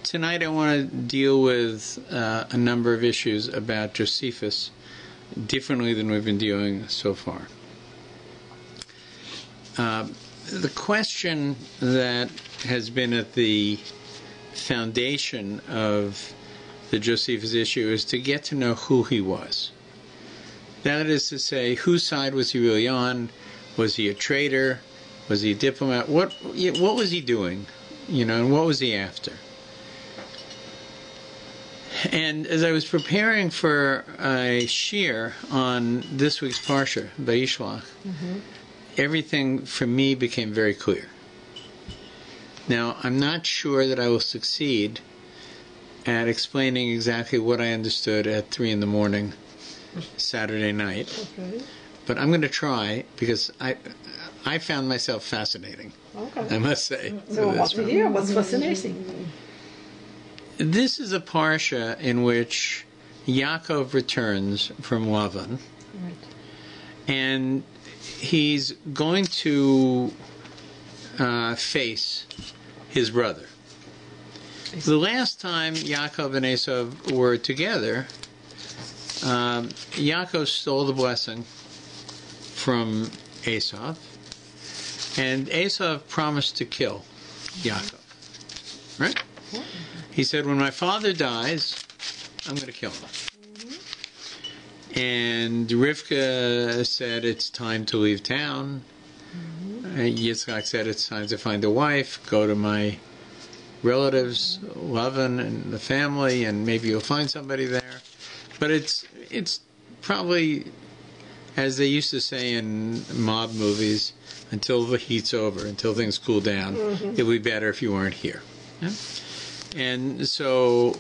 Tonight I want to deal with a number of issues about Josephus differently than we've been dealing so far. The question that has been at the foundation of the Josephus issue is to get to know who he was. That is to say, whose side was he really on? Was he a traitor? Was he a diplomat? What was he doing? And what was he after? And as I was preparing for a shir on this week's Parsha, Vayishlach, everything for me became very clear. Now, I'm not sure that I will succeed at explaining exactly what I understood at 3 in the morning Saturday night. Okay. But I'm going to try, because I found myself fascinating, I must say. So what's here? What's fascinating? This is a Parsha in which Yaakov returns from Lavan, and he's going to face his brother. The last time Yaakov and ESAV were together, Yaakov stole the blessing from ESAV, and ESAV promised to kill Yaakov. Right? He said, when my father dies, I'm going to kill him. And Rivka said, it's time to leave town. Yitzchak said, it's time to find a wife, go to my relatives, Lavan and the family, and maybe you'll find somebody there. But it's probably, as they used to say in mob movies, until the heat's over, until things cool down, it would be better if you weren't here. Yeah? And so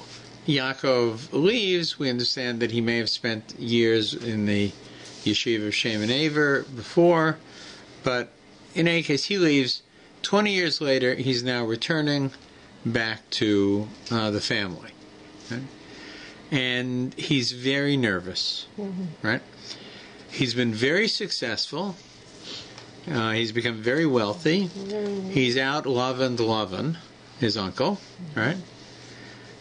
Yaakov leaves. We understand that he may have spent years in the yeshiva of Shem and Aver before, but in any case, he leaves. 20 years later, he's now returning back to the family. Okay? And he's very nervous, right? He's been very successful. He's become very wealthy. He's out Lavan, his uncle, right?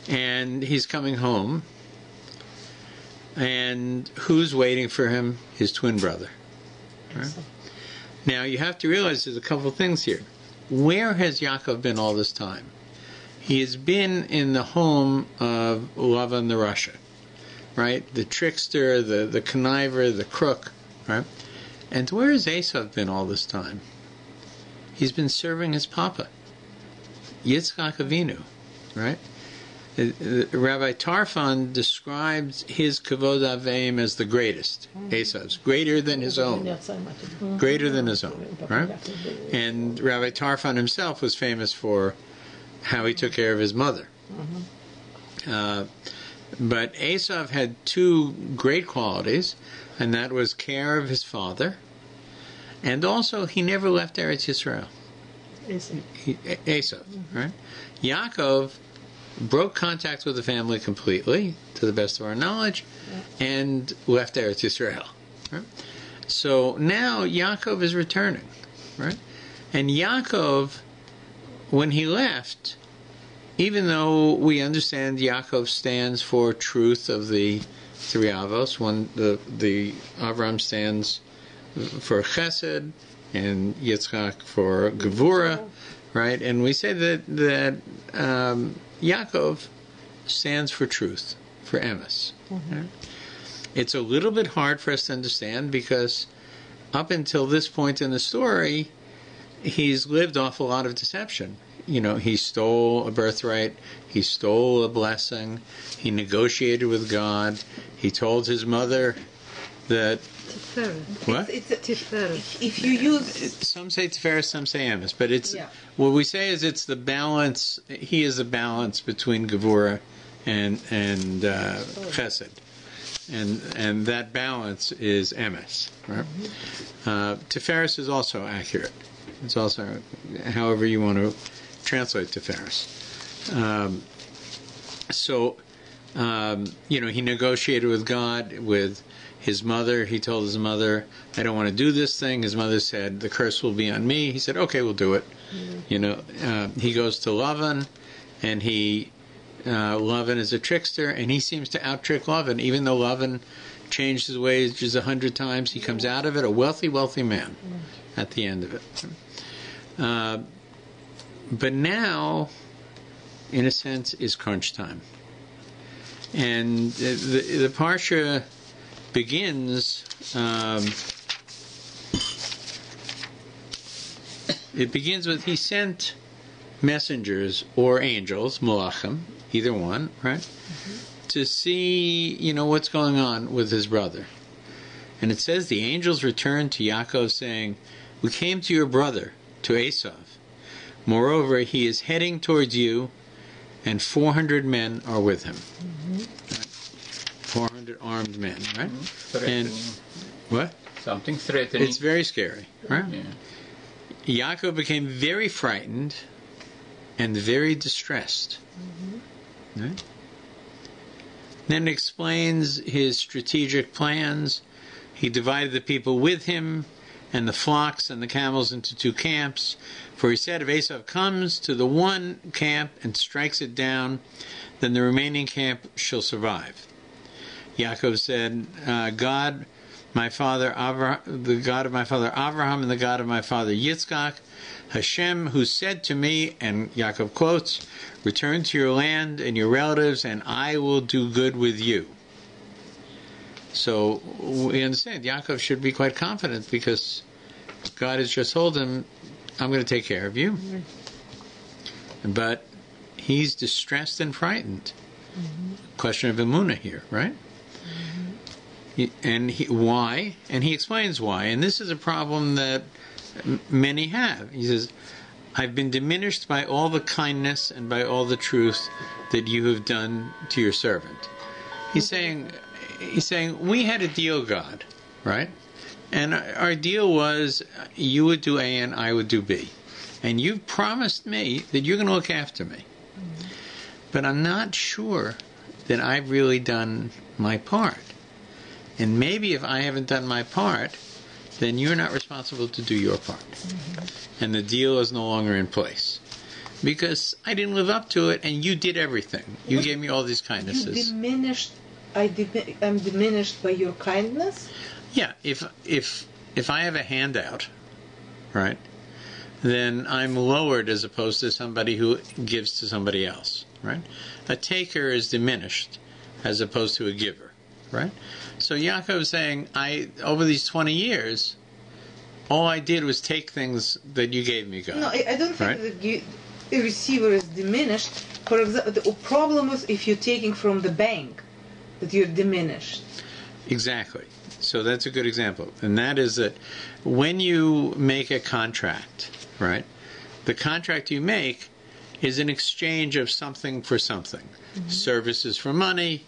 And he's coming home. And who's waiting for him? His twin brother. Right? Now, you have to realize there's a couple of things here. Where has Yaakov been all this time? He has been in the home of Lavan the Rasha, right? The trickster, the conniver, the crook, right? And where has ESAV been all this time? He's been serving his papa, Yitzchak Avinu, right? Rabbi Tarfon describes his kavod aveim as the greatest, ESAV's, greater than his own. Greater than his own, right? And Rabbi Tarfon himself was famous for how he took care of his mother. But ESAV had two great qualities, and that was care of his father, and also he never left Eretz Yisrael. ESAV, right? Yaakov broke contact with the family completely, to the best of our knowledge, and left Eretz Yisrael. Right? So now Yaakov is returning, right? And Yaakov, when he left, even though we understand Yaakov stands for truth of the three avos, one the Avraham stands for Chesed, and Yitzchak for Gevura, right? And we say that Yaakov stands for truth, for emes. Right? It's a little bit hard for us to understand because up until this point in the story, he's lived off a lot of deception. He stole a birthright, he stole a blessing, he negotiated with God, he told his mother that... What? It's if you use... Some say Tiferes, some say emes, but it's... What we say is it's the balance, he is the balance between Gevura and Chesed. And that balance is emes, right? Tiferes is also accurate. It's also, however you want to translate Tiferes. He negotiated with God, with his mother. He told his mother, I don't want to do this thing. His mother said, the curse will be on me. He said, okay, we'll do it. He goes to Lavan, and he Lavan is a trickster, and he seems to out-trick Lavan. Even though Lavan changed his wages 100 times, he comes out of it a wealthy, wealthy man at the end of it. But now, in a sense, is crunch time. And the Parsha begins... it begins with, he sent messengers or angels, malachim, either one, right? To see, what's going on with his brother. And it says the angels returned to Yaakov saying, we came to your brother, to ESAV. Moreover, he is heading towards you, and 400 men are with him. Right? 400 armed men, right? And what? Something threatening. It's very scary, right? Yeah. Yaakov became very frightened and very distressed. Right? Then it explains his strategic plans. He divided the people with him and the flocks and the camels into 2 camps. For he said, if Esav comes to the one camp and strikes it down, then the remaining camp shall survive. Yaakov said, God, my father the God of my father Abraham and the God of my father Yitzchak, Hashem, who said to me, and Yaakov quotes, return to your land and your relatives, and I will do good with you. So we understand Yaakov should be quite confident because God has just told him, I'm going to take care of you. But he's distressed and frightened. Question of emunah here, right? And why? And he explains why. And this is a problem that many have. He says, I've been diminished by all the kindness and by all the truth that you have done to your servant. He's saying, we had a deal, God, right? And our deal was you would do A and I would do B. And you've promised me that you're going to look after me. But I'm not sure that I've really done my part. And maybe if I haven't done my part, then you're not responsible to do your part. And the deal is no longer in place. Because I didn't live up to it, and you did everything. You gave me all these kindnesses. I'm diminished by your kindness? Yeah, if I have a handout, right, then I'm lowered as opposed to somebody who gives to somebody else, right? A taker is diminished as opposed to a giver, right? So Yaakov is saying, over these 20 years, all I did was take things that you gave me, God. No, I don't think right? that the receiver is diminished. For example, the problem is if you're taking from the bank, that you're diminished. Exactly. So that's a good example. And that is that when you make a contract, right, the contract you make is an exchange of something for something. Services for money,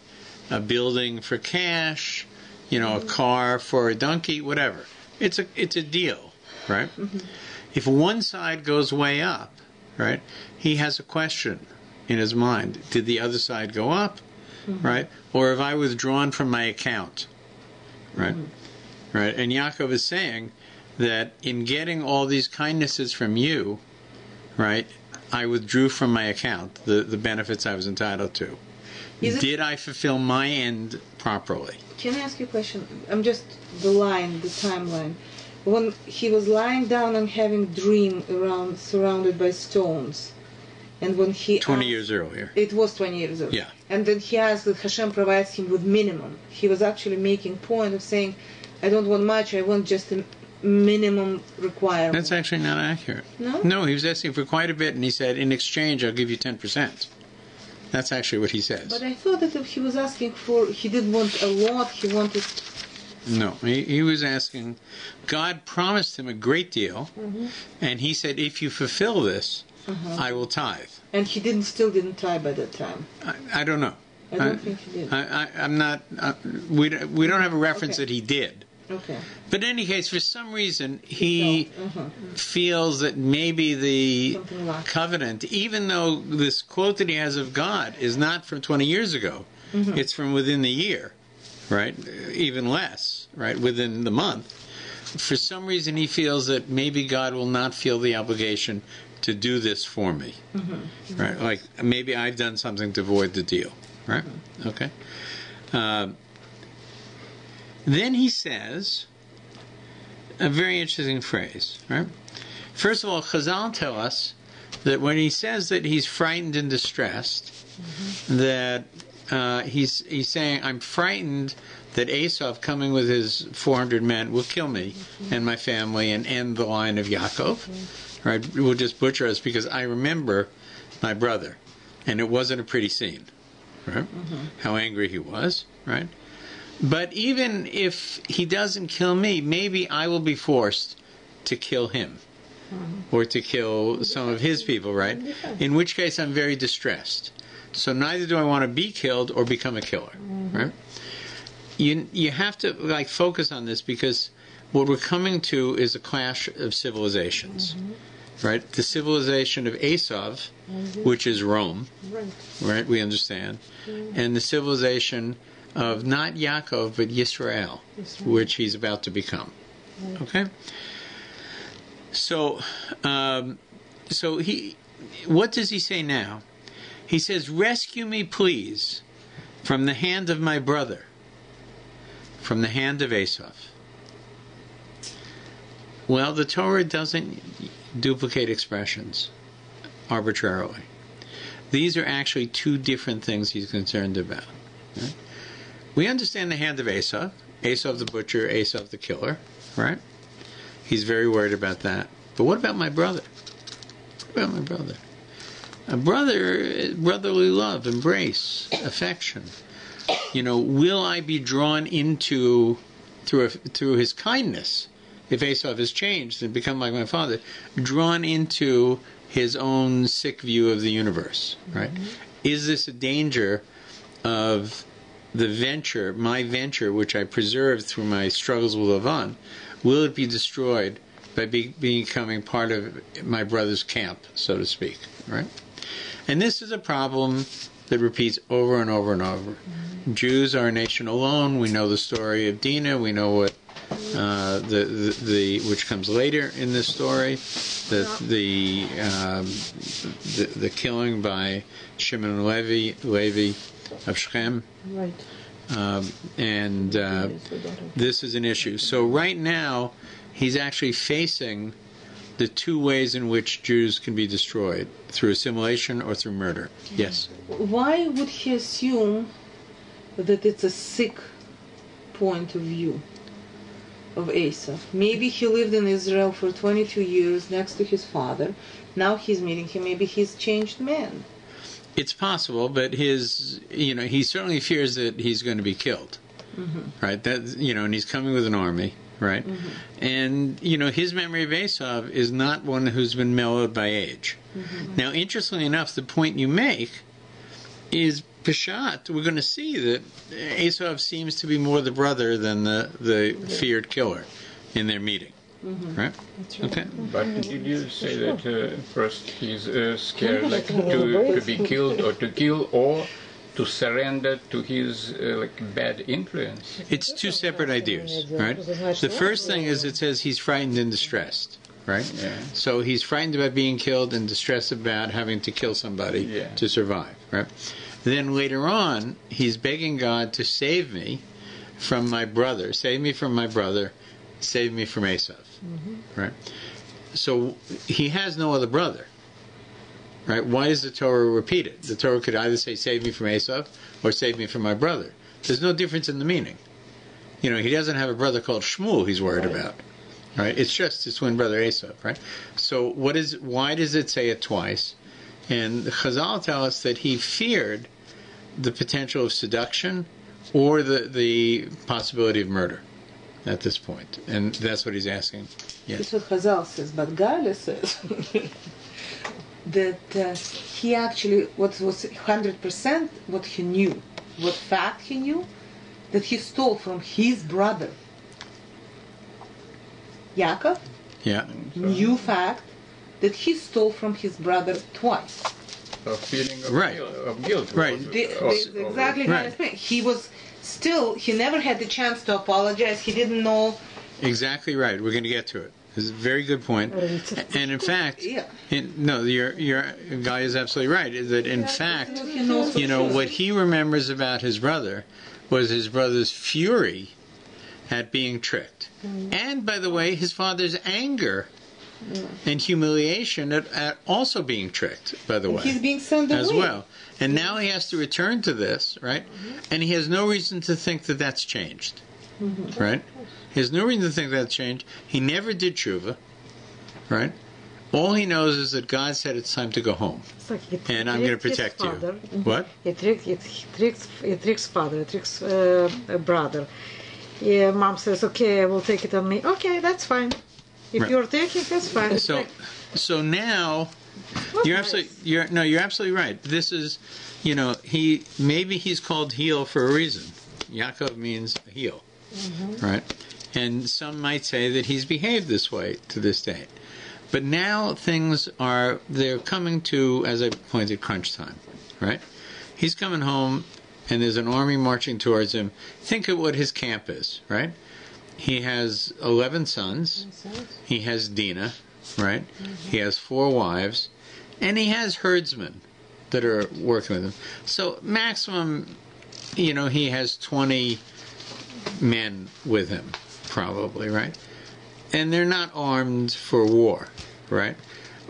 a building for cash, a car for a donkey, whatever. It's a deal, right? If one side goes way up, right, he has a question in his mind. Did the other side go up, right? Or have I withdrawn from my account, right? Right? And Yaakov is saying that in getting all these kindnesses from you, right, I withdrew from my account the benefits I was entitled to. Did I fulfill my end properly? Can I ask you a question? I'm just the timeline. When he was lying down and having a dream surrounded by stones, and when he 20 years earlier. It was 20 years earlier. Yeah. And then he asked that Hashem provides him with minimum. He was actually making point of saying, I don't want much, I want just a minimum requirement. That's actually not accurate. No? No, he was asking for quite a bit, and he said, in exchange, I'll give you 10%. That's actually what he says. But I thought that if he was asking for, he didn't want a lot, he wanted... No, he was asking, God promised him a great deal, and he said, if you fulfill this, I will tithe. And he still didn't tithe by that time. I don't know. I don't think he did. I'm not... we don't have a reference that he did. Okay. But in any case, for some reason, he feels that maybe the covenant, even though this quote that he has of God is not from 20 years ago, it's from within the year, right? Even less, right? Within the month. For some reason, he feels that maybe God will not feel the obligation to do this for me, right? Like maybe I've done something to avoid the deal, right? Okay. Then he says a very interesting phrase, right? First of all, Chazal tell us that when he says that he's frightened and distressed, that he's saying, I'm frightened that ESAV, coming with his 400 men, will kill me and my family and end the line of Yaakov. Right? Will just butcher us because I remember my brother, and it wasn't a pretty scene. Right? How angry he was. Right? But even if he doesn't kill me, maybe I will be forced to kill him. Or to kill some of his people, right? In which case I'm very distressed. So neither do I want to be killed or become a killer, right? You have to like focus on this because what we're coming to is a clash of civilizations, right? The civilization of ESAV, which is Rome, right? We understand, and the civilization of not Yaakov but Yisrael, which he's about to become. Okay. So, what does he say now? He says, rescue me, please, from the hand of my brother, from the hand of ESAV. Well, the Torah doesn't duplicate expressions arbitrarily. These are actually two different things he's concerned about. Right? We understand the hand of ESAV, ESAV the butcher, ESAV the killer, right? He's very worried about that. But what about my brother? What about my brother? A brother, brotherly love, embrace, affection. Will I be drawn into, through his kindness, if ESAV has changed and become like my father, drawn into his own sick view of the universe, right? Is this a danger of the venture, my venture, which I preserved through my struggles with Lavan? Will it be destroyed by becoming part of my brother's camp, so to speak, right? And this is a problem that repeats over and over and over. Jews are a nation alone. We know the story of Dinah. We know what which comes later in this story, the killing by Shimon and Levi of Shechem. Right. This is an issue. So right now, he's actually facing the two ways in which Jews can be destroyed, through assimilation or through murder. Yes? Why would he assume that it's a sick point of view of ESAV? Maybe he lived in Israel for 22 years next to his father. Now he's meeting him. Maybe he's changed man. It's possible, but he certainly fears that he's going to be killed, right? And he's coming with an army, right? And his memory of ESAV is not one who's been mellowed by age. Now, interestingly enough, the point you make is Peshat. We're going to see that ESAV seems to be more the brother than the feared killer in their meeting. Right? Right? Okay. But did you say that first he's scared to be killed or to kill or to surrender to his bad influence? It's two separate ideas, right? The first thing is it says he's frightened and distressed, right? Yeah. So he's frightened about being killed and distressed about having to kill somebody to survive, right? Then later on, he's begging God to save me from my brother, save me from my brother, save me from ESAV, right? So he has no other brother, right? Why does the Torah repeat it? The Torah could either say, save me from ESAV, or save me from my brother. There's no difference in the meaning. He doesn't have a brother called Shmuel he's worried about, right? It's just his twin brother ESAV, right? So why does it say it twice? And the Chazal tell us that he feared the potential of seduction or the possibility of murder at this point. And that's what he's asking. Yes. That's what Chazal says, but Gale says that he actually, what was 100% what he knew, what fact he knew, that he stole from his brother. Yaakov knew fact that he stole from his brother twice. A feeling of guilt. Right. Exactly right. He never had the chance to apologize. He didn't know. Exactly right. We're going to get to it. It's a very good point. And in fact, your guy is absolutely right. That in fact, what he remembers about his brother was his brother's fury at being tricked. And, by the way, his father's anger and humiliation at also being tricked, by the way. He's being sent away. As well. And now he has to return to this, right? And he has no reason to think that that's changed. Right? He has no reason to think that's changed. He never did tshuva. Right? All he knows is that God said it's time to go home. And I'm going to protect you. What? It tricks father, it tricks brother. Mom says, okay, I will take it on me. Okay, that's fine. If you're taking, that's fine. So now, you're absolutely right. This is, maybe he's called heel for a reason. Yaakov means heel, right? And some might say that he's behaved this way to this day. But now they're coming to, as I pointed, crunch time, right? He's coming home, and there's an army marching towards him. Think of what his camp is, right? He has 11 sons. He has Dinah, right? He has 4 wives. And he has herdsmen that are working with him. So maximum, he has 20 men with him, probably, right? And they're not armed for war, right?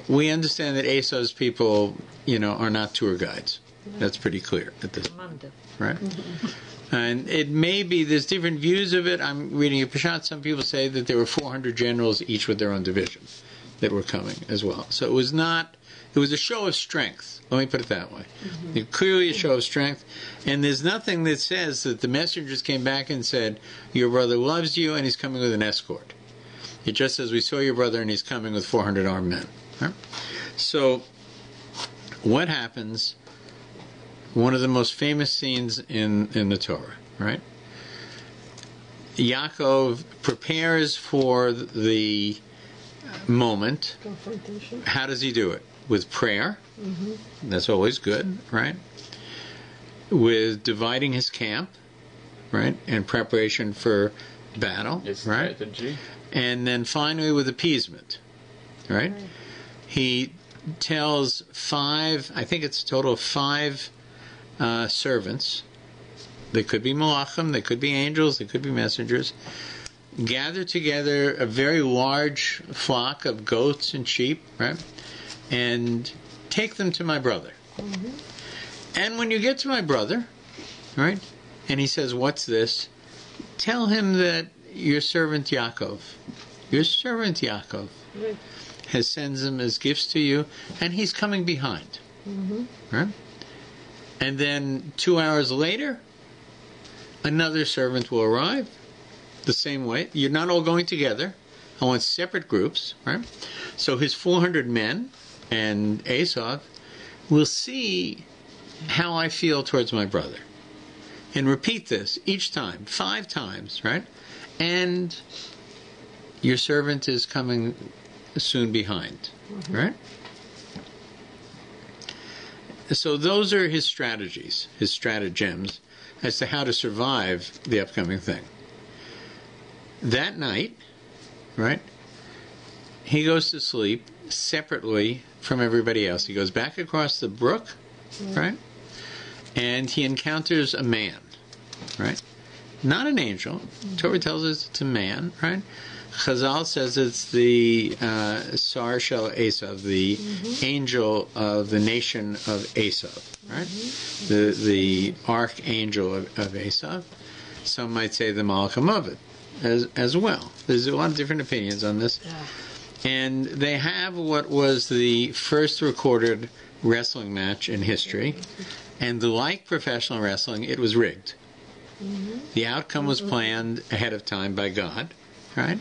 We understand that Esau's people, are not tour guides. That's pretty clear at this point, right? And it may be, there's different views of it. I'm reading a Peshat. Some people say that there were 400 generals, each with their own division, that were coming as well. So it was a show of strength. Let me put it that way. Clearly a show of strength. And there's nothing that says that the messengers came back and said, your brother loves you and he's coming with an escort. It just says, we saw your brother and he's coming with 400 armed men. Right? So what happens? One of the most famous scenes in the Torah, right? Yaakov prepares for the moment. Confrontation. How does he do it? With prayer. That's always good, right? With dividing his camp, right? And preparation for battle, right? Strategy. And then finally with appeasement, right? He tells 5, I think it's a total of 5 servants. They could be malachim, they could be angels, they could be messengers. Gather together a very large flock of goats and sheep, right? And take them to my brother. And when you get to my brother, right? And he says, what's this? Tell him that your servant Yaakov has sends them as gifts to you, and he's coming behind. Right? And then 2 hours later, another servant will arrive the same way. You're not all going together. I want separate groups, right? So his 400 men and ESAV will see how I feel towards my brother. And repeat this each time, 5 times, right? And your servant is coming soon behind, right? So those are his strategies, his stratagems, as to how to survive the upcoming thing. That night, right, he goes to sleep separately from everybody else. He goes back across the brook, right, and he encounters a man, right? Not an angel. Torah tells us it's a man, right? Chazal says it's the Sar Shel Esav, the angel of the nation of Esav, right? The archangel of Esav. Some might say the Malach HaMavet as well. There's a lot of different opinions on this. And they have what was the first recorded wrestling match in history. And like professional wrestling, it was rigged. The outcome was planned ahead of time by God, right?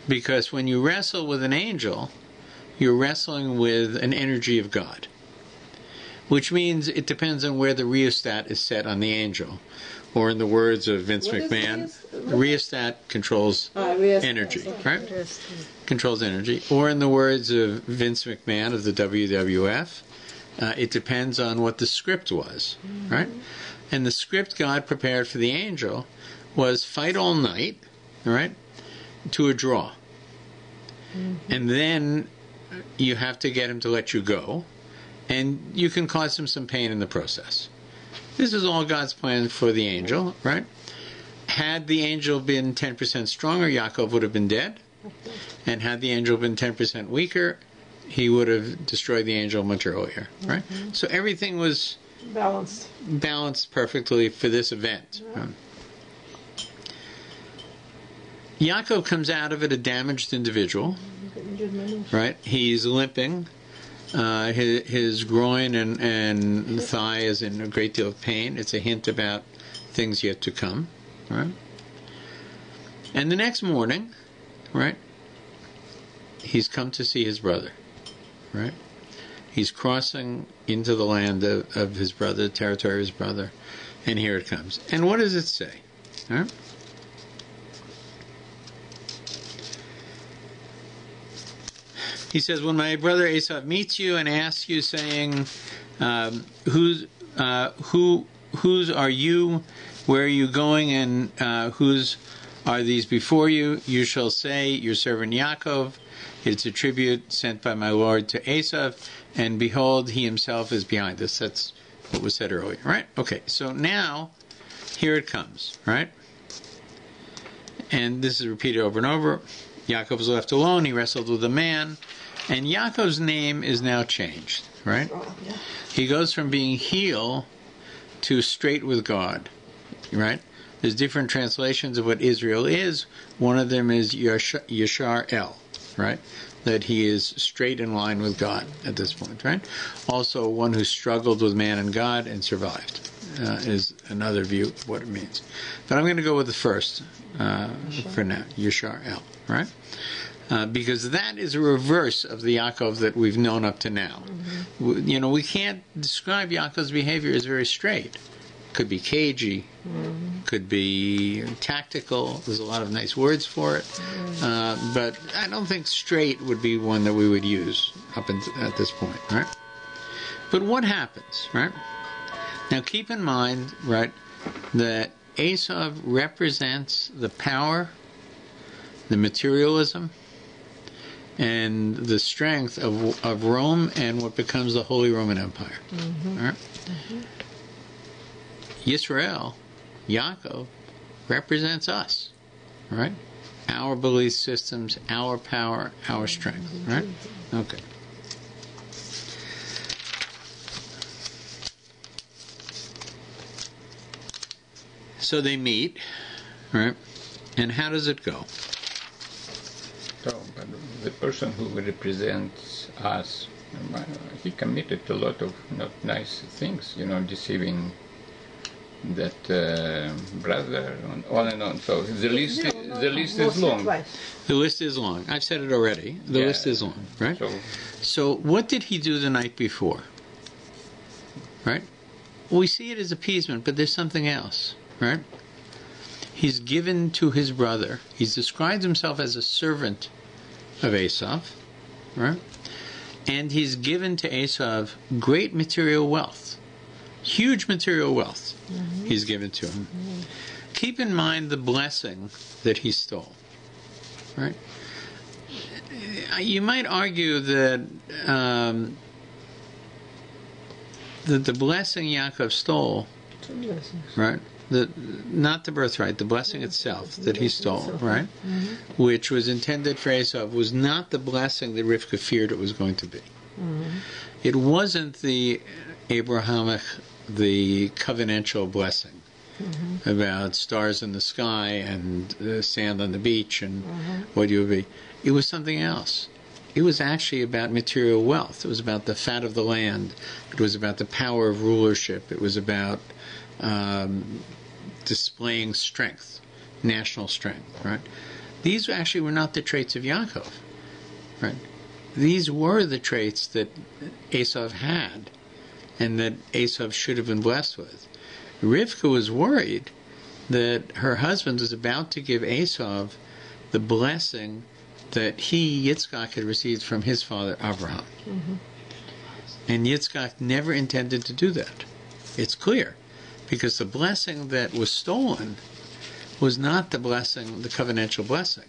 Because when you wrestle with an angel, you're wrestling with an energy of God. Which means it depends on where the rheostat is set on the angel. Or in the words of Vince McMahon, the rheostat controls energy, right? Controls energy. Or in the words of Vince McMahon of the WWF, it depends on what the script was, right? And the script God prepared for the angel was fight all night, right, to a draw. And then you have to get him to let you go, and you can cause him some pain in the process. This is all God's plan for the angel, right? Had the angel been 10% stronger, Yaakov would have been dead. And had the angel been 10% weaker, he would have destroyed the angel much earlier, right? So everything was balanced perfectly for this event. Yaakov comes out of it a damaged individual, right? He's limping. His groin and thigh is in a great deal of pain. It's a hint about things yet to come, right? And the next morning, right, he's come to see his brother, right? He's crossing into the land of his brother, the territory of his brother, and here it comes. And what does it say? All right? He says, when my brother ESAV meets you and asks you, saying, whose are you, where are you going, and whose are these before you? You shall say, your servant Yaakov, it's a tribute sent by my Lord to ESAV, and behold, he himself is behind us. That's what was said earlier, right? Okay, so now, here it comes, right? And this is repeated over and over. Yaakov was left alone, he wrestled with a man, and Yaakov's name is now changed, right? He goes from being heel to straight with God, right? There's different translations of what Israel is. One of them is Yashar El, right? That he is straight in line with God at this point, right? Also, one who struggled with man and God and survived is another view of what it means. But I'm going to go with the first for now, Yashar El, right? Because that is a reverse of the Yaakov that we've known up to now. We can't describe Yaakov's behavior as very straight. Could be cagey, could be tactical. There's a lot of nice words for it. But I don't think straight would be one that we would use up at this point, right? But what happens, right? Now keep in mind, right, that ESAV represents the power, the materialism, and the strength of Rome and what becomes the Holy Roman Empire. Right? Yisrael, Yaakov, represents us, right? Our belief systems, our power, our strength, right? Okay. So they meet, right? And how does it go? So, but the person who represents us, he committed a lot of not nice things, deceiving that brother, and on and on. So the list is long. The list is long. I've said it already. The list is long, right? So what did he do the night before? Right? We see it as appeasement, but there's something else, right? He's given to his brother. He's described himself as a servant of ESAV, right? And he's given to ESAV great material wealth. Huge material wealth he's given to him. Keep in mind the blessing that he stole, right? You might argue that that the blessing Yaakov stole, right? Not the birthright, the blessing itself that he stole, right? Which was intended for ESAV, was not the blessing that Rivka feared it was going to be. It wasn't the Abrahamic, the covenantal blessing about stars in the sky and sand on the beach and what you would be. It was something else. It was actually about material wealth. It was about the fat of the land. It was about the power of rulership. It was about displaying strength, national strength, right? These actually were not the traits of Yaakov, right? These were the traits that ESAV had and that ESAV should have been blessed with. Rivka was worried that her husband was about to give ESAV the blessing that he, Yitzchak, had received from his father, Abraham. And Yitzchak never intended to do that. It's clear. Because the blessing that was stolen was not the blessing, the covenantal blessing.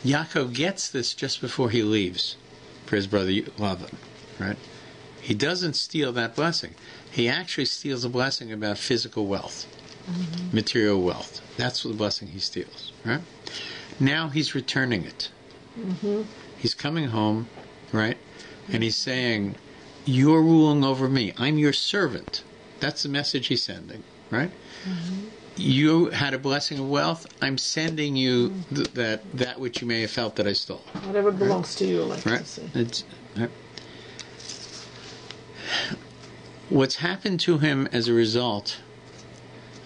Yaakov gets this just before he leaves for his brother Lavan, right? He doesn't steal that blessing. He actually steals a blessing about physical wealth, material wealth. That's the blessing he steals, right? Now he's returning it. He's coming home, right? And he's saying, you're ruling over me. I'm your servant. That's the message he's sending, right? You had a blessing of wealth. I'm sending you that which you may have felt that I stole. Whatever belongs to you, like to say. Right. What's happened to him as a result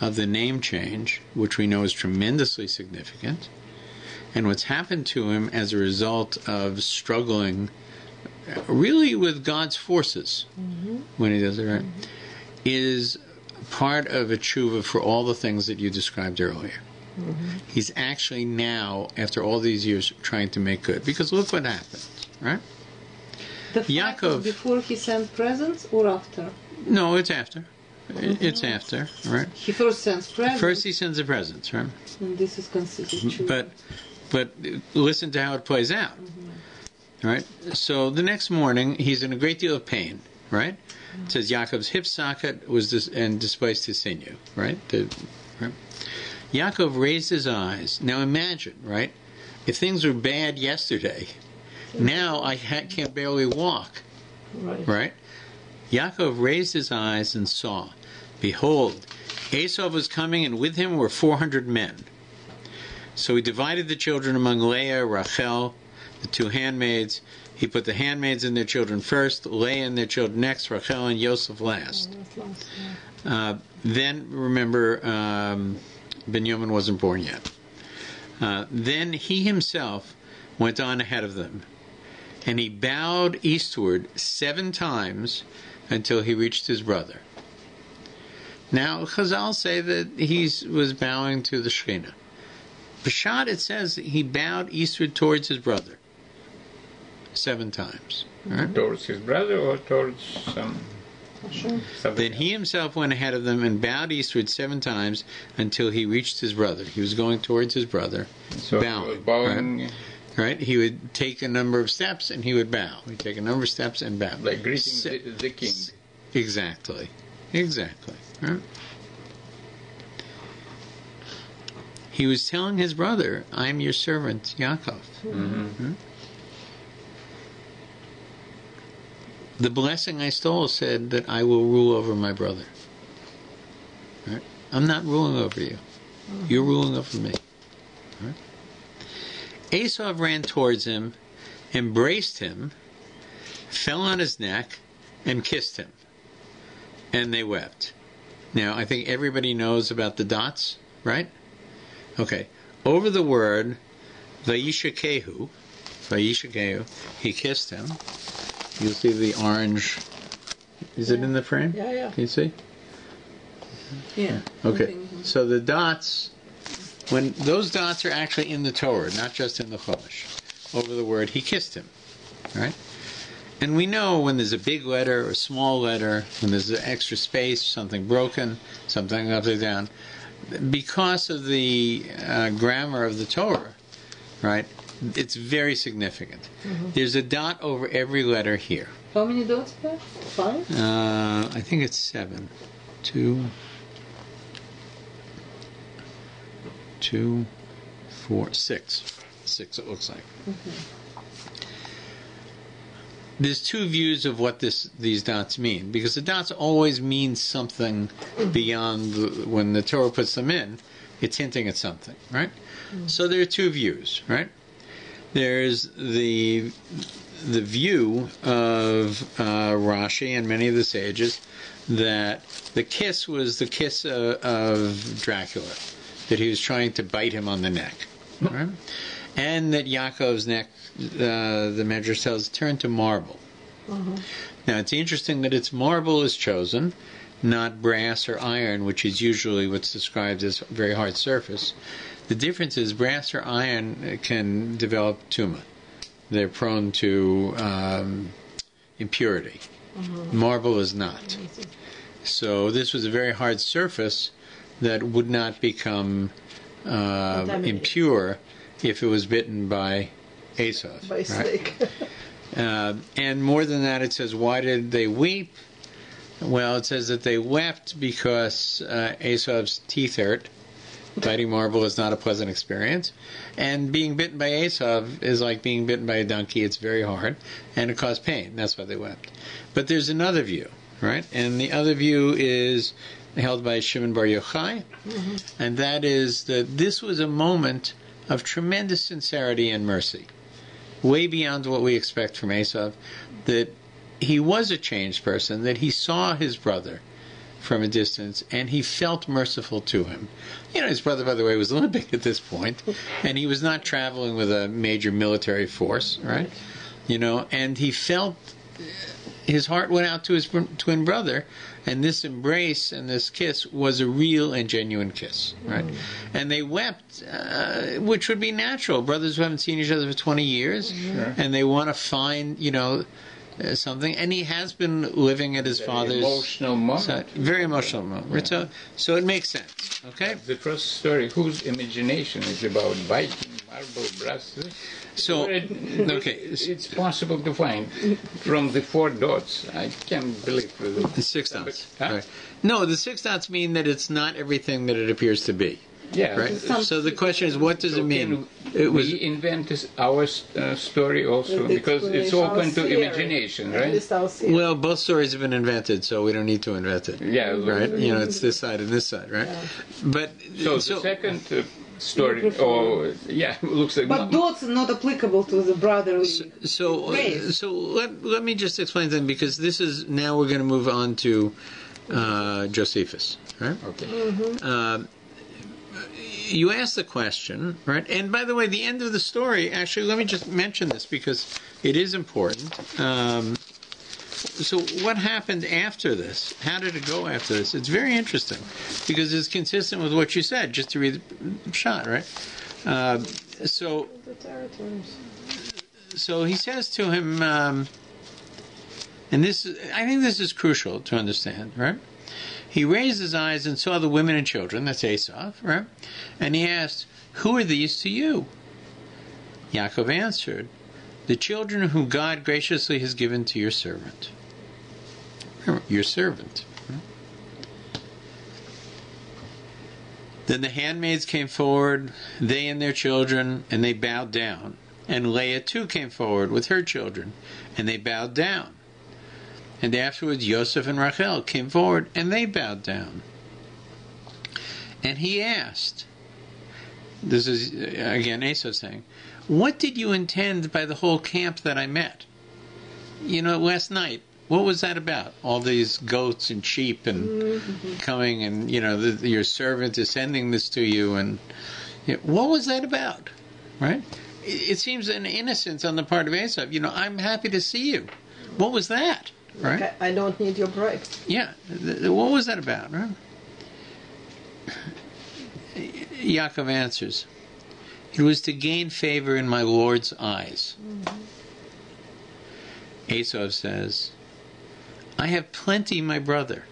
of the name change, which we know is tremendously significant, and what's happened to him as a result of struggling really with God's forces when he does it, right, is part of a tshuva for all the things that you described earlier. He's actually now, after all these years, trying to make good. Because look what happened, right? The fact is before he sent presents or after? No, it's after. It's after, right? He first sends presents. First he sends the presents, right? And this is considered tshuva. But listen to how it plays out, right? So the next morning, he's in a great deal of pain, right? It says Yaakov's hip socket was and displaced his sinew, right? Yaakov raised his eyes. Now imagine, right? If things were bad yesterday, now I can't barely walk, right? Yaakov raised his eyes and saw, behold, ESAV was coming, and with him were 400 men. So he divided the children among Leah, Rachel, the two handmaids. He put the handmaids and their children first, Leah and their children next, Rachel and Yosef last. Then, remember, Benjamin wasn't born yet. Then he himself went on ahead of them, and he bowed eastward 7 times until he reached his brother. Now, Chazal say that he was bowing to the Shekhinah. Peshat, it says he bowed eastward towards his brother 7 times. Right? Towards his brother or towards some... Then he himself went ahead of them and bowed eastward 7 times until he reached his brother. He was going towards his brother, so bowing. Right? He would take a number of steps and he would bow. He'd take a number of steps and bow. Like greeting the king. Exactly. Right? He was telling his brother, I'm your servant, Yaakov. The blessing I stole said that I will rule over my brother. Right? I'm not ruling over you. You're ruling over me. Right? ESAV ran towards him, embraced him, fell on his neck, and kissed him. And they wept. Now, I think everybody knows about the dots, right? Okay. Over the word, Vayishakehu, he kissed him. You'll see the orange. Is it in the frame? Yeah. Can you see? Yeah. Okay. So the dots, when those dots are actually in the Torah, not just in the Chumash. Over the word, he kissed him. Right? And we know when there's a big letter or a small letter, when there's an extra space, something broken, something upside down, because of the grammar of the Torah, right? It's very significant. There's a dot over every letter here. How many dots there? 5? I think it's 7. 2, 4, 6. 6 it looks like. There's 2 views of what these dots mean, because the dots always mean something beyond when the Torah puts them in. It's hinting at something, right? So there are 2 views, right? There's the view of Rashi and many of the sages that the kiss was the kiss of Dracula, that he was trying to bite him on the neck, right? And that Yaakov's neck, the Medrash tells, turned to marble. Now it's interesting that it's marble is chosen, not brass or iron, which is usually what's described as a very hard surface. The difference is brass or iron can develop tumah. They're prone to impurity. Marble is not. So this was a very hard surface that would not become impure if it was bitten by Esav. By snake. And more than that, it says, why did they weep? Well, it says that they wept because Esav's teeth hurt. Biting marble is not a pleasant experience. And being bitten by Esav is like being bitten by a donkey. It's very hard. And it caused pain. That's why they wept. But there's another view, right? And the other view is held by Shimon Bar Yochai. And that is that this was a moment of tremendous sincerity and mercy. Way beyond what we expect from Esav. That he was a changed person. That he saw his brother from a distance, and he felt merciful to him. You know, his brother, by the way, was Olympic at this point, and he was not traveling with a major military force, right? You know, and he felt his heart went out to his twin brother, and this embrace and this kiss was a real and genuine kiss, right? And they wept, which would be natural. Brothers who haven't seen each other for 20 years, and they want to find, you know, something, and he has been living at his father's emotional moment. Very emotional moment. Right? So it makes sense. Okay. The first story, whose imagination is about biting marble brushes. So okay, it's possible to find from the 4 dots. I can't believe the 6 dots. Huh? Right. No, the 6 dots mean that it's not everything that it appears to be. Yeah. Right. So the question is, what does it mean? We invent our story also because it's open to imagination, right? Well, both stories have been invented, so we don't need to invent it. Yeah. Right. You know, it's this side and this side, right? Yeah. But so the second story, looks like. But dots are not applicable to the brotherly. So let me just explain them, because this is now we're going to move on to Josephus, right? Okay. You asked the question, right? And by the way, the end of the story, actually, let me just mention this because it is important. So what happened after this? How did it go after this? It's very interesting because it's consistent with what you said, just to read the shot, right? So he says to him, and I think this is crucial to understand, right? He raised his eyes and saw the women and children, that's Esav, right? And he asked, who are these to you? Yaakov answered, the children whom God graciously has given to your servant. Remember, your servant. Right? Then the handmaids came forward, they and their children, and they bowed down. And Leah too came forward with her children, and they bowed down. And afterwards Joseph and Rachel came forward, and they bowed down. And he asked, this is again Esau saying, what did you intend by the whole camp that I met? You know, last night, what was that about? All these goats and sheep and coming, and you know, your servant is sending this to you, and you know, what was that about? Right? It seems an innocence on the part of Esau. You know, I'm happy to see you. What was that? Right? Like I don't need your bribe. Yeah. What was that about? Right? Yaakov answers, it was to gain favor in my Lord's eyes. Esau says, I have plenty, my brother.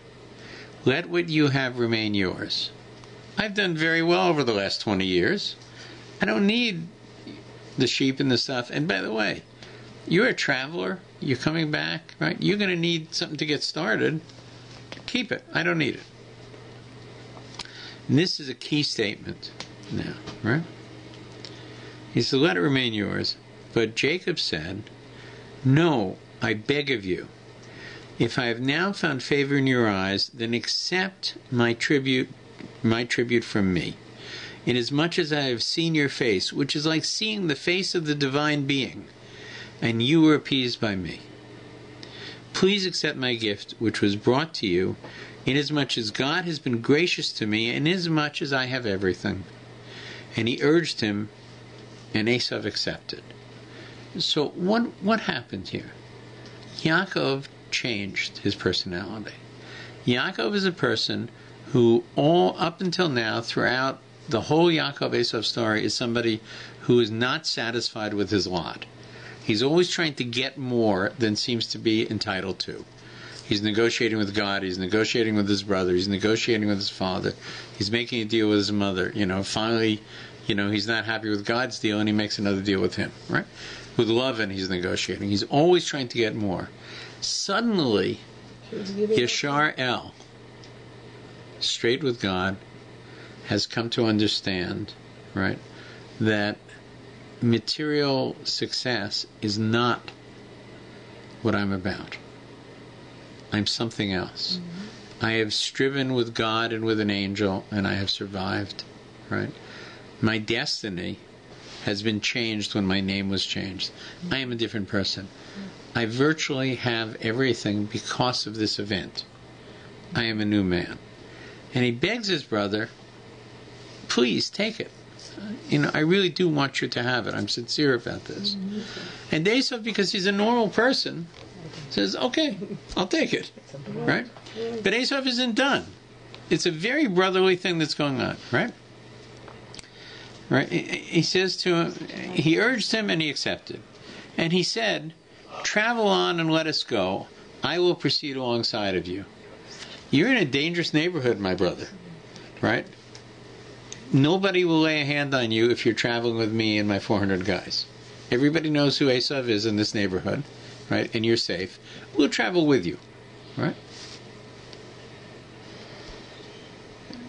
Let what you have remain yours. I've done very well over the last 20 years. I don't need the sheep and the stuff. And by the way, you're a traveler. You're coming back, right? You're going to need something to get started. Keep it. I don't need it. And this is a key statement now, right? He said, let it remain yours. But Jacob said, no, I beg of you. If I have now found favor in your eyes, then accept my tribute from me. Inasmuch as I have seen your face, which is like seeing the face of the divine being, and you were appeased by me. Please accept my gift, which was brought to you, inasmuch as God has been gracious to me, and inasmuch as I have everything. And he urged him, and Esav accepted. So what happened here? Yaakov changed his personality. Yaakov is a person who all up until now, throughout the whole Yaakov Esav story, is somebody who is not satisfied with his lot. He's always trying to get more than seems to be entitled to. He's negotiating with God. He's negotiating with his brother. He's negotiating with his father. He's making a deal with his mother. Finally, he's not happy with God's deal, and he makes another deal with him, right? With Lavan, he's negotiating. He's always trying to get more. Suddenly, Yashar El, straight with God, has come to understand, right, that material success is not what I'm about. I'm something else. I have striven with God and with an angel, and I have survived, right? My destiny has been changed when my name was changed. I am a different person. I virtually have everything because of this event. I am a new man. And he begs his brother, please take it. I really do want you to have it. I'm sincere about this. And Esav, because he's a normal person, says, okay, I'll take it. Right? But Esav isn't done. It's a very brotherly thing that's going on, right? Right? He says to him, he urged him and he accepted. And he said, travel on and let us go. I will proceed alongside of you. You're in a dangerous neighborhood, my brother. Right? Nobody will lay a hand on you if you're traveling with me and my 400 guys. Everybody knows who Esav is in this neighborhood, right? And you're safe. We'll travel with you, right?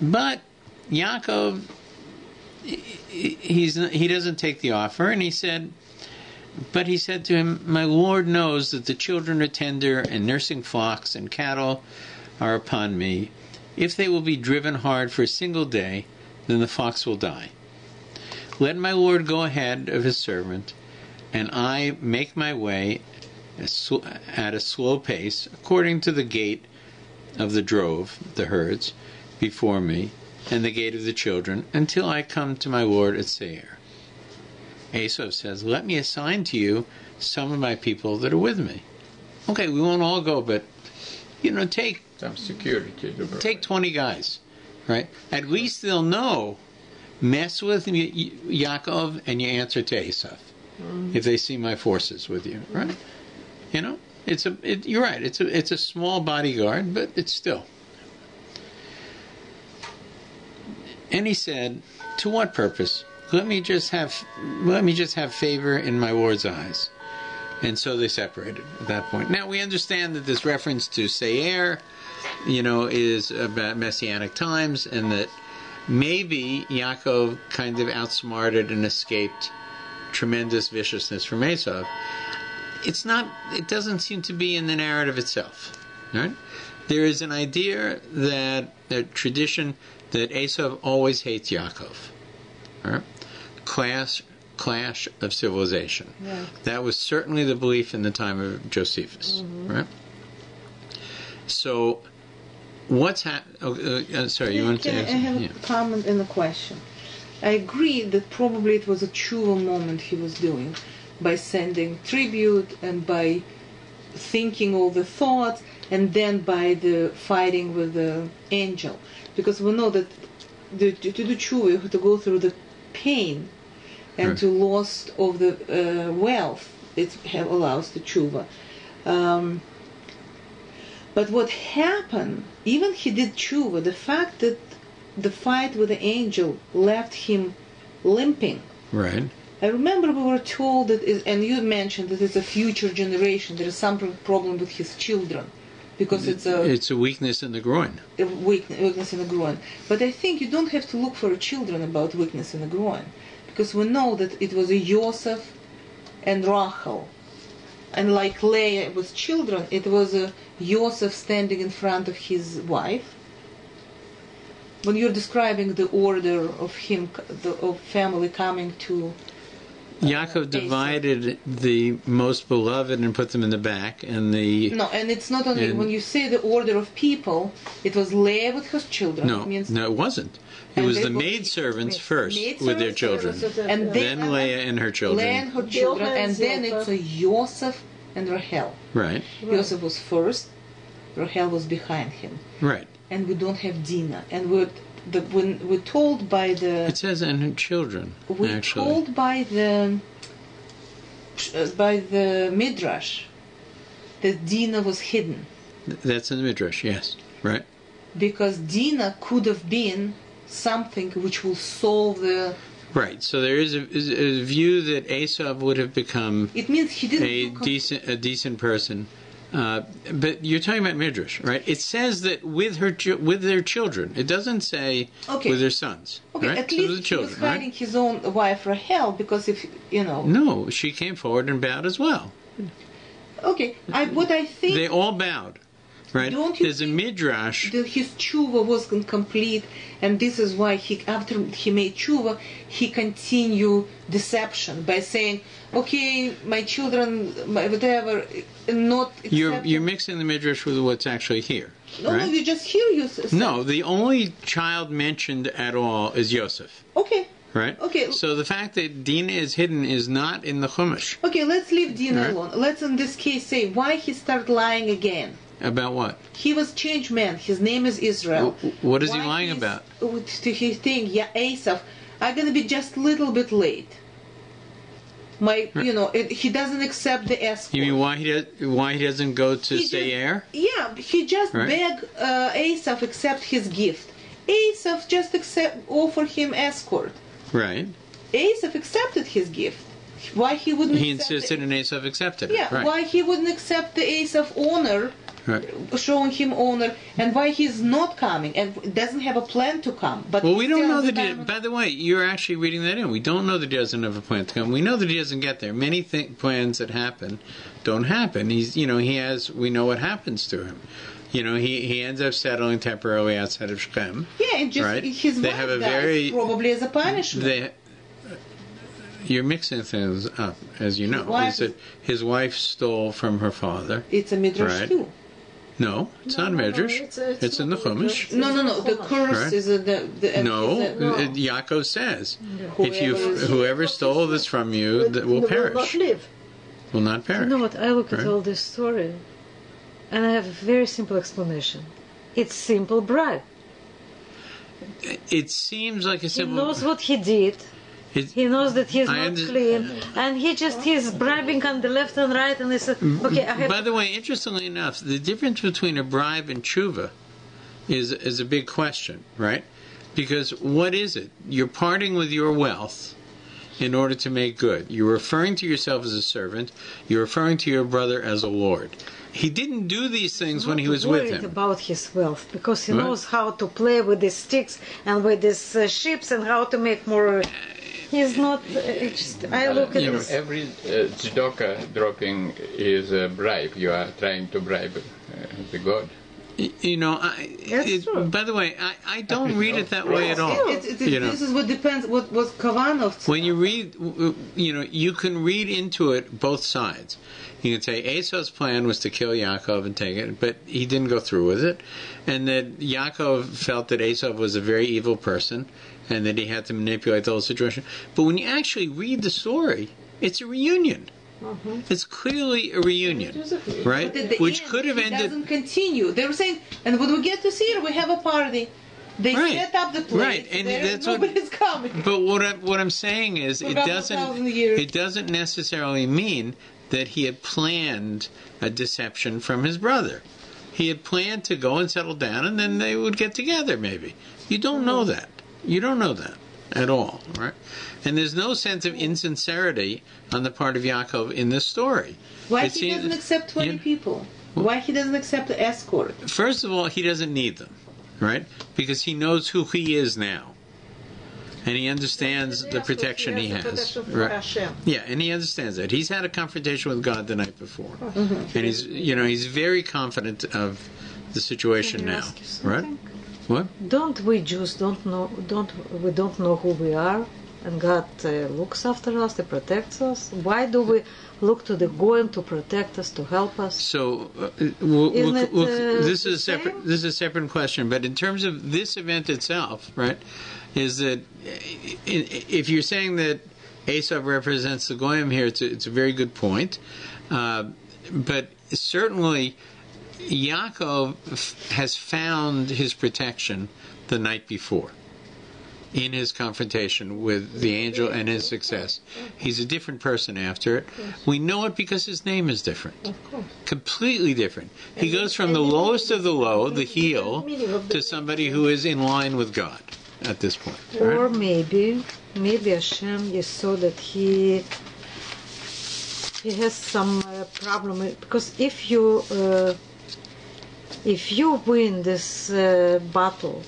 But Yaakov, he doesn't take the offer, and he said to him, my Lord knows that the children are tender, and nursing flocks and cattle are upon me. If they will be driven hard for a single day, then the flocks will die. Let my Lord go ahead of his servant, and I make my way at a slow pace, according to the gait of the drove, the herds, before me, and the gait of the children, until I come to my Lord at Seir. Esav says, let me assign to you some of my people that are with me. Okay, we won't all go, but, take some security. Take 20 guys, right? At least they'll know, mess with Yaakov and you answer to Esav. If they see my forces with you, right? You're right. It's a small bodyguard, but it's still. And he said, to what purpose? Let me just have favor in my Lord's eyes. And so they separated at that point. Now we understand that this reference to Seir, is about Messianic times, and that maybe Yaakov kind of outsmarted and escaped tremendous viciousness from Esav. It doesn't seem to be in the narrative itself, right? There is an idea a tradition that Esav always hates Yaakov, right? Clash of civilization. Yeah. That was certainly the belief in the time of Josephus, right? So, what's happening? Sorry, you want to answer? I have a comment and a question. I agree that probably it was a tshuva moment he was doing by sending tribute and by thinking all the thoughts and then by the fighting with the angel. Because we know that to do tshuva you have to go through the pain and right. to loss of the wealth. It allows the tshuva. But what happened, even he did tshuva, the fact that the fight with the angel left him limping. Right. I remember we were told that, and you mentioned that it's a future generation. There is some problem with his children, because it's a weakness in the groin. A weakness in the groin. But I think you don't have to look for children about weakness in the groin, because we know that it was a Joseph and Rachel, and like Leah with children, it was a Joseph standing in front of his wife. When you're describing the order of him, of family coming to Yaakov divided the most beloved and put them in the back, and and it's not only when you say the order of people. It was Leah with her children. No, it wasn't. It was the maidservants first with their children, and then Leah and her children. Leah and her children, and then it's a Joseph and Rachel. Right. Joseph was first, Rachel was behind him. Right. And we don't have Dinah, and we're told by the. It says and her children. We're told by the Midrash that Dinah was hidden. That's in the Midrash, yes. Right? Because Dinah could have been something which will solve the... Right. So there is a view that Esav would have become It means he didn't a decent person. But you're talking about Midrash, right? It says that with their children. It doesn't say with their sons. Okay, right? at least he was hiding his own wife Rahel, because if, No, she came forward and bowed as well. Okay, what I think... They all bowed, right? There's a Midrash... His tshuva wasn't complete, and this is why after he made tshuva, he continued deception by saying, okay, my children, whatever, not accepted. You're mixing the Midrash with what's actually here. No, right? no, you just hear you. No, the only child mentioned at all is Yosef. Okay. Right? Okay. So the fact that Dinah is hidden is not in the Chumash. Okay, let's leave Dinah alone. Let's in this case say why he started lying again. About what? He was changed man. His name is Israel. What is he lying about? To his thing, Esav, I'm gonna be just a little bit late. He doesn't accept the escort. You mean why he doesn't go to Seir? Yeah, he just begged Esav accept his gift. Esav just offer him escort. Right. Esav accepted his gift. Why he wouldn't? He insisted, and Esav accepted it. Yeah. Right. Why he wouldn't accept the Esav honor? Right. Showing him honor, and why he's not coming and doesn't have a plan to come. But we don't know that he... By the way, you're actually reading that in. We don't know that he doesn't have a plan to come. We know that he doesn't get there. Many plans that happen don't happen. He has... We know what happens to him. He ends up settling temporarily outside of Shechem. Yeah, and just his wife dies, probably as a punishment. You're mixing things up, as you know. His wife stole from her father. It's a midrash too. No, it's not a midrash. It's in the Chumash. No. The curse is Yaakov says, whoever stole this from you will perish. Will not live. Will not perish. You know what? I look at all this story, and I have a very simple explanation. It's simple bribe. It seems like a simple... He knows what he did. He knows that he's not clean, and he's bribing on the left and right, and he says, okay, By the way, interestingly enough, the difference between a bribe and tshuva is a big question, right? Because what is it? You're parting with your wealth in order to make good. You're referring to yourself as a servant. You're referring to your brother as a lord. He didn't do these things when he was with him. About his wealth, because he knows how to play with these sticks and with these ships and how to make more... He's not. I look at this. Every tzedakah dropping is a bribe. You are trying to bribe the God. By the way, I don't read it that way at all. This is what depends. What was Kavanov? When you read, you can read into it both sides. You can say Esau's plan was to kill Yaakov and take it, but he didn't go through with it, and that Yaakov felt that Esau was a very evil person, and that he had to manipulate the whole situation. But when you actually read the story, it's a reunion. Mm-hmm. It's clearly a reunion, right? Which could have ended... It doesn't continue. They were saying, and when we get to Seir, we have a party. They set up the place. Right, and nobody's coming. But what I'm saying is, it doesn't necessarily mean that he had planned a deception from his brother. He had planned to go and settle down, and then they would get together, maybe. You don't know that. You don't know that at all, right? And there's no sense of insincerity on the part of Yaakov in this story. Why he doesn't accept 20 people? Why he doesn't accept the escort? First of all, he doesn't need them, right? Because he knows who he is now. And he understands the protection he has. Right? Yeah, and he understands that. He's had a confrontation with God the night before. Mm-hmm. And he's very confident of the situation now. Right? What? Don't we Jews don't know who we are, and God looks after us, He protects us? Why do we look to the Goyim to protect us, to help us? So, this is a separate question. But in terms of this event itself, right, is that if you're saying that Esav represents the Goyim here, it's a very good point. But certainly, Yaakov has found his protection the night before. in his confrontation with the angel and his success. He's a different person after it. We know it because his name is different. Of course. Completely different. He goes from the lowest of the low, the heel, to somebody who is in line with God at this point. Right? Or maybe Hashem saw that he has some problem, because if you win this battle,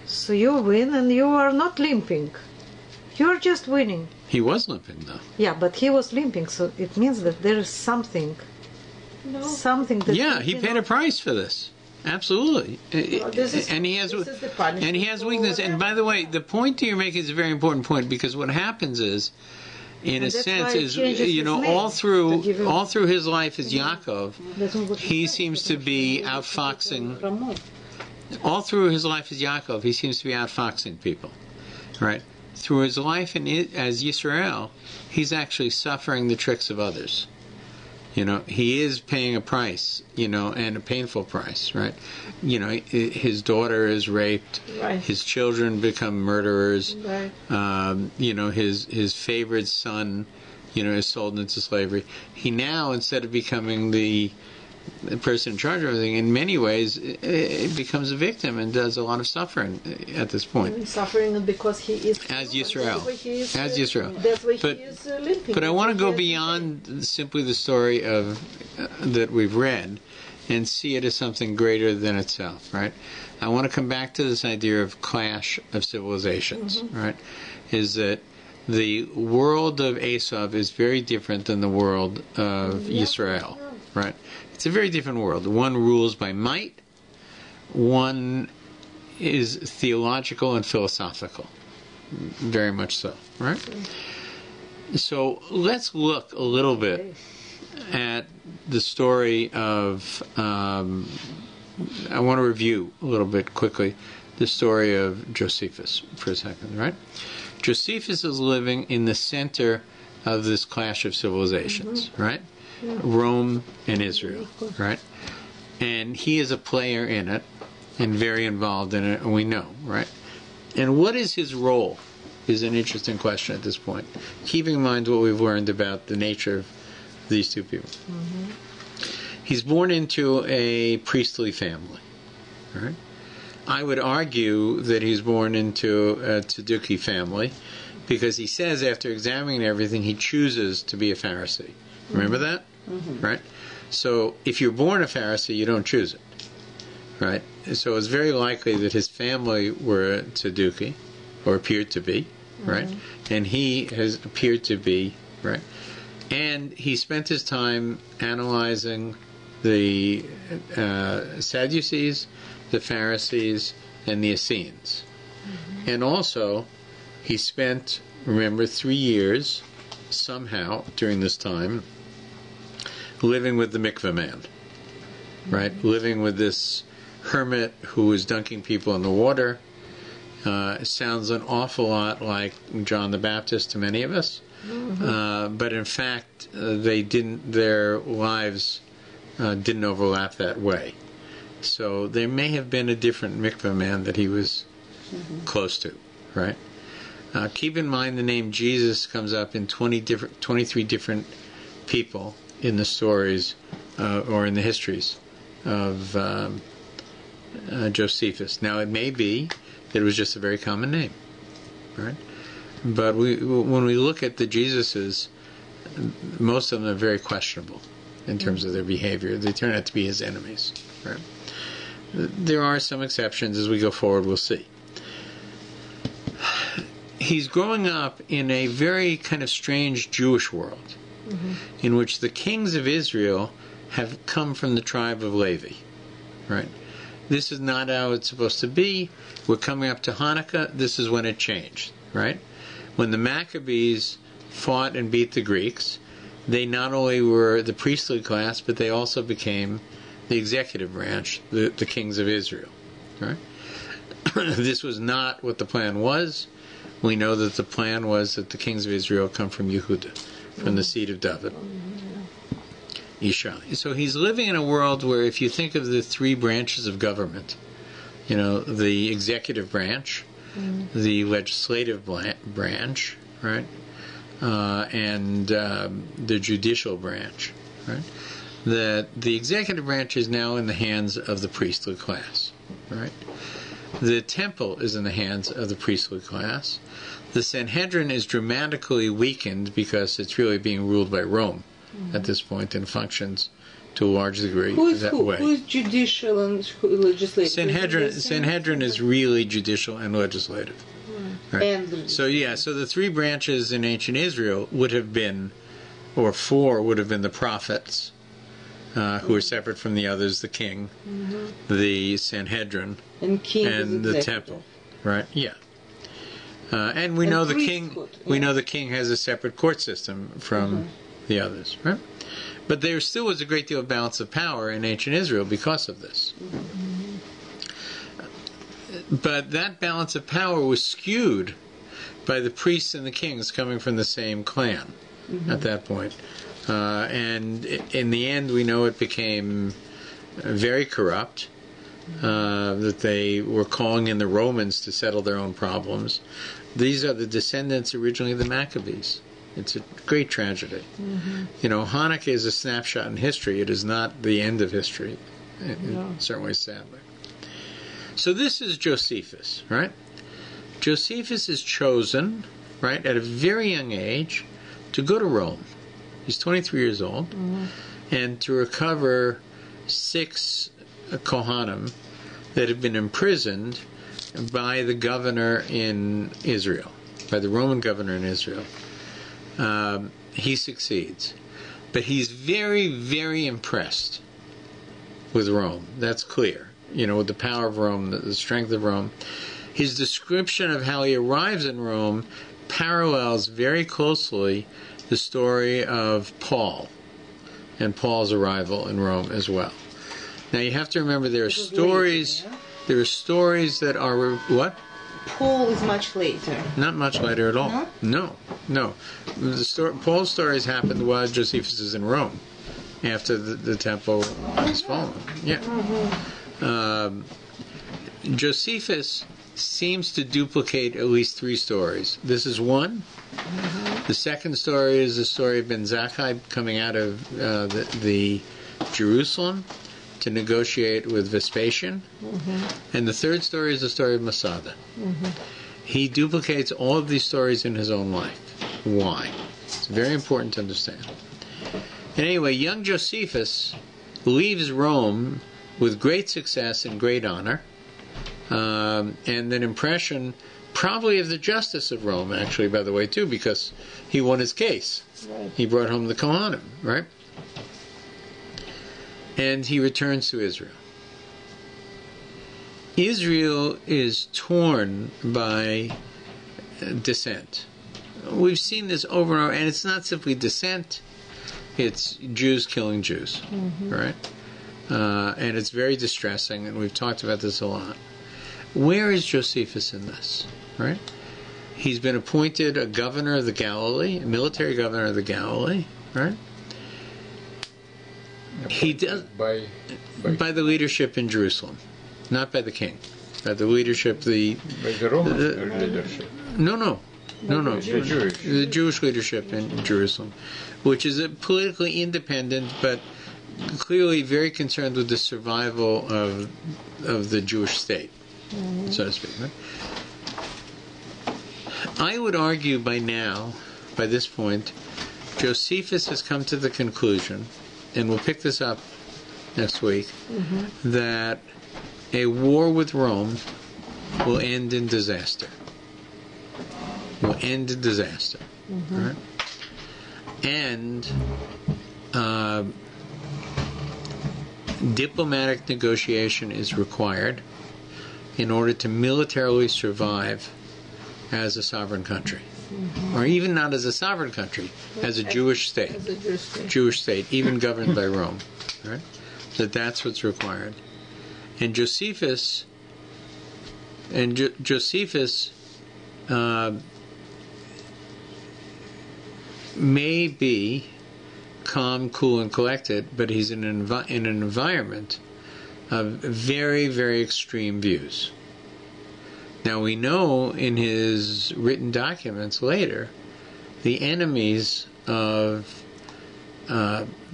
so you win and you are not limping, you are just winning. He was limping though. Yeah, but he was limping, so it means that there is something that Yeah, he paid a price for this. Absolutely. And he has weakness. And by the way, the point that you're making is a very important point, because what happens is, in a sense, is all through his life as Yaakov, he seems to be outfoxing. All through his life as Yaakov, he seems to be outfoxing people, right? Through his life as Yisrael, he's actually suffering the tricks of others. He is paying a price, and a painful price, right? His daughter is raped. Right. His children become murderers. Right. His favorite son, is sold into slavery. He now, instead of becoming the person in charge of everything, in many ways, it becomes a victim and does a lot of suffering at this point. Suffering because he is as Yisrael. As Yisrael. That's why he is limping. But I want to go beyond simply the story of that we've read and see it as something greater than itself, right? I want to come back to this idea of clash of civilizations, right? Is that the world of ESAV is very different than the world of Yisrael, right? It's a very different world. One rules by might. One is theological and philosophical. Very much so, right? So let's look a little bit at the story of... I want to review a little bit quickly the story of Josephus for a second, right? Josephus is living in the center of this clash of civilizations, right? Rome and Israel, right? And he is a player in it and very involved in it, and we know, right? And what is his role is an interesting question at this point, keeping in mind what we've learned about the nature of these two people. He's born into a priestly family, right? I would argue that he's born into a Tzadduki family, because he says after examining everything, he chooses to be a Pharisee. Remember that? Right? So if you're born a Pharisee, you don't choose it. Right? So it's very likely that his family were Tzadduki, or appeared to be, right? And he has appeared to be, right? And he spent his time analyzing the Sadducees, the Pharisees, and the Essenes. And also, he spent, remember, 3 years, somehow, during this time, living with the mikveh man, right? Living with this hermit who was dunking people in the water. Sounds an awful lot like John the Baptist to many of us, but in fact, their lives didn't overlap that way. So there may have been a different mikveh man that he was close to, right? Keep in mind the name Jesus comes up in 23 different people in the stories or in the histories of Josephus. Now, it may be that it was just a very common name, right? But when we look at the Jesuses, most of them are very questionable in terms of their behavior. They turn out to be his enemies, right? There are some exceptions. As we go forward, we'll see. He's growing up in a very kind of strange Jewish world, in which the kings of Israel have come from the tribe of Levi, right? This is not how it's supposed to be. We're coming up to Hanukkah. This is when it changed, right? When the Maccabees fought and beat the Greeks, they not only were the priestly class, but they also became the executive branch, the kings of Israel, right? This was not what the plan was. We know that the plan was that the kings of Israel come from Yehuda, from the seed of David. Isha. So he's living in a world where, if you think of the 3 branches of government, the executive branch, the legislative branch, right, and the judicial branch, right, that the executive branch is now in the hands of the priestly class, right? The temple is in the hands of the priestly class. The Sanhedrin is dramatically weakened because it's really being ruled by Rome at this point and functions to a large degree that way. Who is judicial and legislative? Sanhedrin is really judicial and legislative. Right. And so the three branches in ancient Israel would have been, or four would have been the prophets, who are separate from the others, the king, the Sanhedrin, and the temple. Right? Yeah. And we know the king. We know the king has a separate court system from the others, right? But there still was a great deal of balance of power in ancient Israel because of this. But that balance of power was skewed by the priests and the kings coming from the same clan at that point. And in the end, we know it became very corrupt, that they were calling in the Romans to settle their own problems. These are the descendants originally of the Maccabees. It's a great tragedy. You know, Hanukkah is a snapshot in history. It is not the end of history, in certain ways, sadly. So this is Josephus, right? Josephus is chosen, right, at a very young age to go to Rome. He's 23 years old, and to recover 6 Kohanim that had been imprisoned by the governor in Israel, by the Roman governor in Israel. He succeeds. But he's very, very impressed with Rome. That's clear. You know, with the power of Rome, the strength of Rome. His description of how he arrives in Rome parallels very closely the story of Paul and Paul's arrival in Rome as well. Now you have to remember there are stories. There are stories that are what? Paul is much later. Not much later at all. No. Paul's stories happened while Josephus is in Rome, after the temple is fallen. Yeah. Josephus seems to duplicate at least 3 stories. This is one. The second story is the story of Ben Zakkai coming out of the Jerusalem to negotiate with Vespasian. And the third story is the story of Masada. He duplicates all of these stories in his own life. Why? It's very important to understand. And anyway, young Josephus leaves Rome with great success and great honor, and an impression probably of the justice of Rome, actually, by the way, too, because he won his case. Right. He brought home the Kohanim, right? And he returns to Israel. Israel is torn by dissent. We've seen this over and over, and it's not simply dissent, it's Jews killing Jews, right? And it's very distressing, and we've talked about this a lot. Where is Josephus in this, right? He's been appointed a governor of the Galilee, a military governor of the Galilee, right? He does by the leadership in Jerusalem, not by the king, by the leadership by the Roman leadership. No. The Jewish leadership in Jerusalem, which is politically independent, but clearly very concerned with the survival of the Jewish state, so to speak. Right? I would argue by this point, Josephus has come to the conclusion, and we'll pick this up next week, that a war with Rome will end in disaster. Right? And diplomatic negotiation is required in order to militarily survive as a sovereign country. Or even not as a sovereign country, as a Jewish state. As a Jewish state, even governed by Rome. Right? That's what's required. And Josephus may be calm, cool, and collected, but he's in an environment of very, very extreme views. Now we know in his written documents later, the enemies of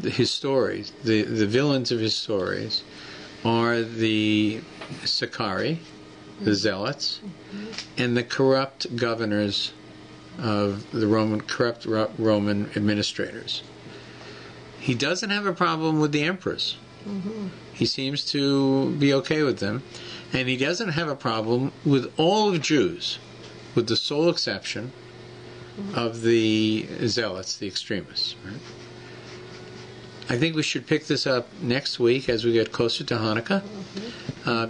his stories, the villains of his stories, are the Sicarii, the zealots, and the corrupt governors of the corrupt Roman administrators. He doesn't have a problem with the emperors. He seems to be okay with them. And he doesn't have a problem with all of Jews, with the sole exception of the zealots, the extremists. Right? I think we should pick this up next week as we get closer to Hanukkah,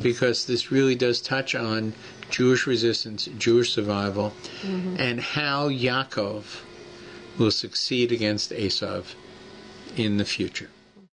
because this really does touch on Jewish resistance, Jewish survival, and how Yaakov will succeed against ESAV in the future.